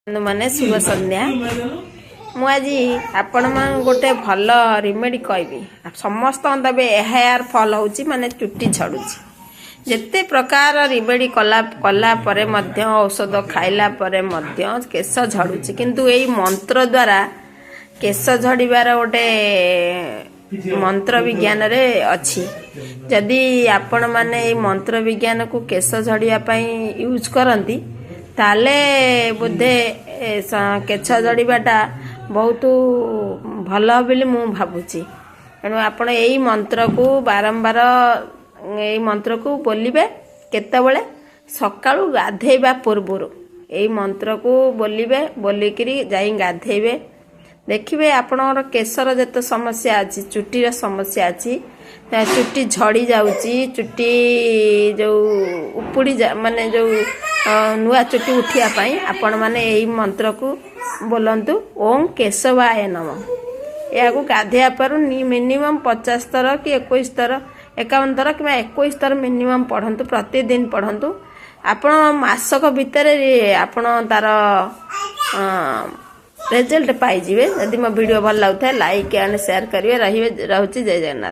ମାନେ ଶୁଭ ସନ୍ଧ୍ୟା। ମୁଁ ଆଜି ଆପଣ ଗୋଟେ ଭଲ ରିମେଡି କହିବି। ସମସ୍ତଙ୍କ ଦେବେ ହେୟାର ଫଲ୍ ହେଉଛି ମାନେ ଚୁଟି ଝଡୁଛି। ଯେତେ ପ୍ରକାର ରିମେଡି କଲା ପରେ ମଧ୍ୟ ଔଷଧ ଖାଇଲା ପରେ ମଧ୍ୟ କେଶ ଝଡୁଛି, କିନ୍ତୁ ଏଇ ମନ୍ତ୍ର ଦ୍ୱାରା କେଶ ଝଡ଼ିବାର ଗୋଟେ ମନ୍ତ୍ର ବିଜ୍ଞାନରେ ଅଛି। ଯଦି ଆପଣମାନେ ଏଇ ମନ୍ତ୍ର ବିଜ୍ଞାନକୁ କେଶ ଝଡ଼ିବା ପାଇଁ ୟୁଜ୍ କରନ୍ତି ତାହେଲେ ବୋଧେ କେଶ ଝଡ଼ିବାଟା ବହୁତ ଭଲ ବୋଲି ମୁଁ ଭାବୁଛି। ତେଣୁ ଆପଣ ଏଇ ମନ୍ତ୍ରକୁ ବାରମ୍ବାର ଏଇ ମନ୍ତ୍ରକୁ ବୋଲିବେ। କେତେବେଳେ? ସକାଳୁ ଗାଧେଇବା ପୂର୍ବରୁ ଏଇ ମନ୍ତ୍ରକୁ ବୋଲିବେ। ବୋଲିକିରି ଯାଇ ଗାଧେଇବେ। ଦେଖିବେ ଆପଣଙ୍କର କେଶର ଯେତେ ସମସ୍ୟା ଅଛି, ଚୁଟିର ସମସ୍ୟା ଅଛି, ଚୁଟି ଝଡ଼ି ଯାଉଛି, ଚୁଟି ଯେଉଁ ଉପୁଡ଼ି ମାନେ ଯେଉଁ ନୂଆ ଚୁଟି ଉଠିବା ପାଇଁ ଆପଣମାନେ ଏଇ ମନ୍ତ୍ରକୁ ବୋଲନ୍ତୁ, ଓಂ କେଶବାୟ ନମଃ। ଏହାକୁ ଗାଧେଇବା ପରେ ମିନିମମ୍ 50 ଥର କି 21 ଥର 51 ଥର କିମ୍ବା 21 ଥର ମିନିମମ୍ ପଢ଼ନ୍ତୁ। ପ୍ରତିଦିନ ପଢ଼ନ୍ତୁ। ଆପଣ ମାସକ ଭିତରେ ଆପଣ ତାର ରେଜଲ୍ଟ ପାଇଯିବେ। ଯଦି ମୋ ଭିଡ଼ିଓ ଭଲ ଲାଗୁଥାଏ ଲାଇକ୍ ଆଣ୍ଡ ସେୟାର କରିବେ। ରହୁଛି। ଜୟ ଜଗନ୍ନାଥ।